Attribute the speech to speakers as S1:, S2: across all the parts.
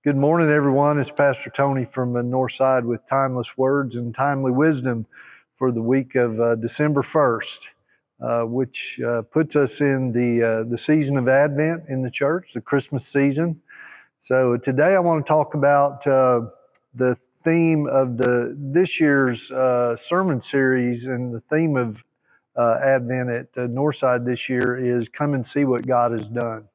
S1: Good morning, everyone. It's Pastor Tony from the North Side with timeless words and timely wisdom for the week of December 1st, which puts us in the season of Advent in the church, the Christmas season. So today I want to talk about the theme of this year's sermon series, and the theme of Advent at Northside this year is "Come and See What God Has Done."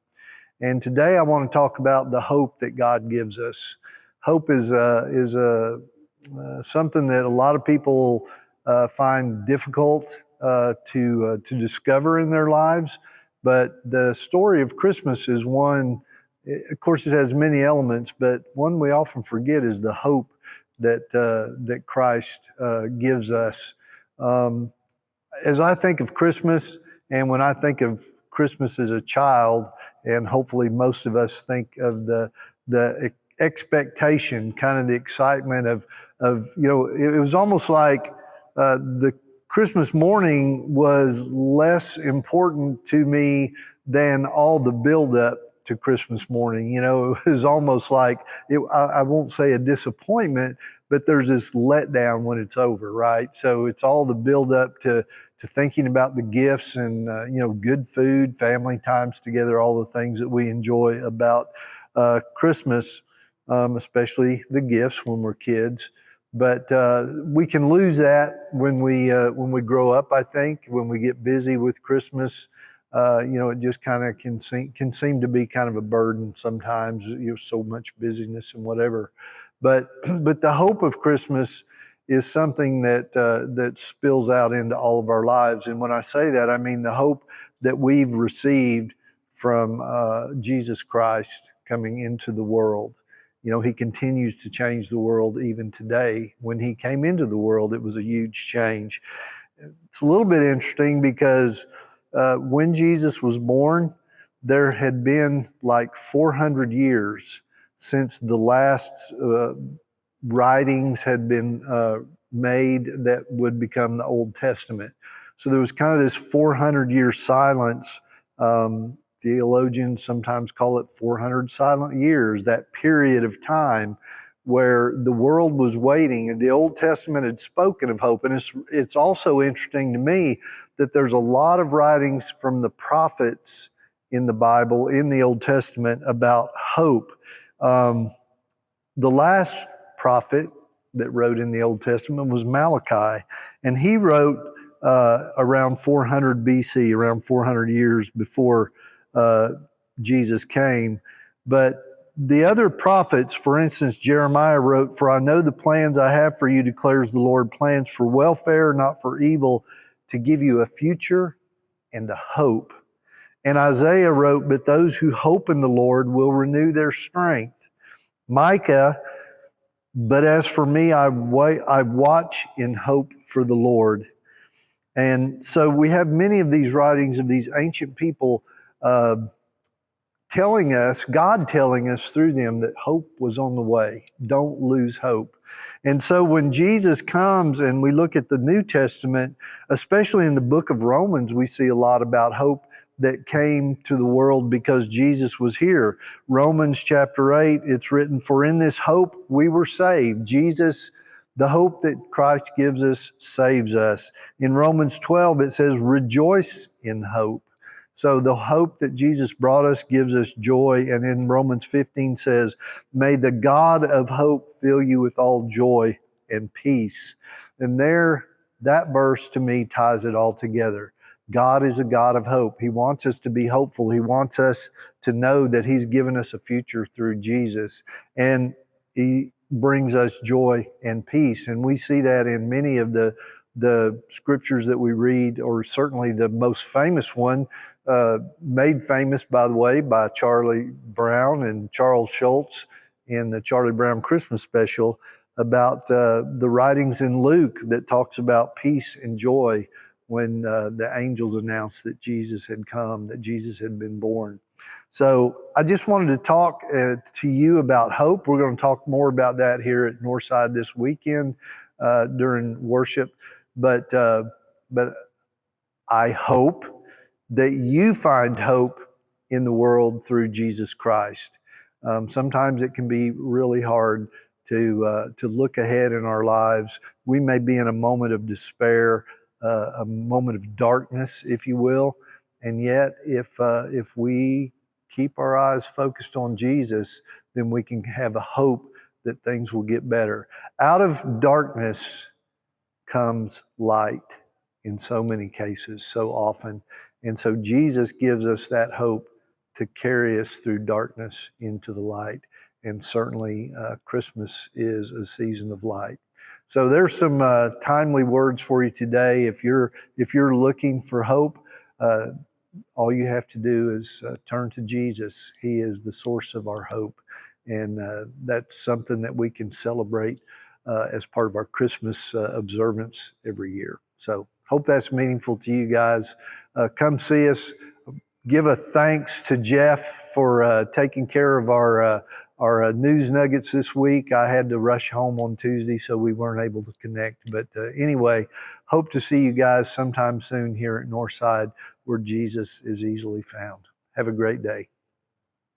S1: And today I want to talk about the hope that God gives us. Hope is something that a lot of people find difficult to discover in their lives. But the story of Christmas is one. Of course, it has many elements, but one we often forget is the hope that Christ gives us. As I think of Christmas, and when I think of Christmas as a child, and hopefully most of us think of the expectation, kind of the excitement of it was almost like the Christmas morning was less important to me than all the buildup to Christmas morning. It was almost like I won't say a disappointment, but there's this letdown when it's over, right? So it's all the buildup to thinking about the gifts and good food, family times together, all the things that we enjoy about Christmas, especially the gifts when we're kids. But we can lose that when we grow up. I think when we get busy with Christmas, it just kind of can seem to be kind of a burden sometimes. So much busyness and whatever. But the hope of Christmas is something that spills out into all of our lives. And when I say that, I mean the hope that we've received from Jesus Christ coming into the world. He continues to change the world even today. When he came into the world, it was a huge change. It's a little bit interesting because when Jesus was born, there had been like 400 years since the last writings had been made that would become the Old Testament. So there was kind of this 400-year silence. Theologians sometimes call it 400 silent years, that period of time where the world was waiting, and the Old Testament had spoken of hope. And it's also interesting to me that there's a lot of writings from the prophets in the Bible, in the Old Testament, about hope. The last prophet that wrote in the Old Testament was Malachi, and he wrote around 400 BC, around 400 years before Jesus came. But the other prophets, for instance, Jeremiah wrote, "For I know the plans I have for you, declares the Lord, plans for welfare, not for evil, to give you a future and a hope." And Isaiah wrote, "But those who hope in the Lord will renew their strength." Micah, "But as for me, I watch in hope for the Lord." And so we have many of these writings of these ancient people God telling us through them that hope was on the way. Don't lose hope. And so when Jesus comes and we look at the New Testament, especially in the book of Romans, we see a lot about hope that came to the world because Jesus was here. Romans chapter 8, it's written, "For in this hope we were saved." Jesus, the hope that Christ gives us, saves us. In Romans 12, it says, "Rejoice in hope." So the hope that Jesus brought us gives us joy. And in Romans 15 says, "May the God of hope fill you with all joy and peace." And that verse to me ties it all together. God is a God of hope. He wants us to be hopeful. He wants us to know that He's given us a future through Jesus. And He brings us joy and peace. And we see that in many of the scriptures that we read, or certainly the most famous one, made famous, by the way, by Charlie Brown and Charles Schulz in the Charlie Brown Christmas special, about the writings in Luke that talks about peace and joy when the angels announced that Jesus had come, that Jesus had been born. So I just wanted to talk to you about hope. We're going to talk more about that here at Northside this weekend during worship. But I hope that you find hope in the world through Jesus Christ. Sometimes it can be really hard to look ahead in our lives. We may be in a moment of despair, a moment of darkness, if you will, and yet if we keep our eyes focused on Jesus, then we can have a hope that things will get better. Out of darkness comes light in so many cases, so often. And so Jesus gives us that hope to carry us through darkness into the light. And certainly Christmas is a season of light. So there's some timely words for you today. If you're looking for hope, all you have to do is turn to Jesus. He is the source of our hope. And that's something that we can celebrate as part of our Christmas observance every year. So hope that's meaningful to you guys. Come see us. Give a thanks to Jeff for taking care of our news nuggets this week. I had to rush home on Tuesday, so we weren't able to connect. But anyway, hope to see you guys sometime soon here at Northside, where Jesus is easily found. Have a great day.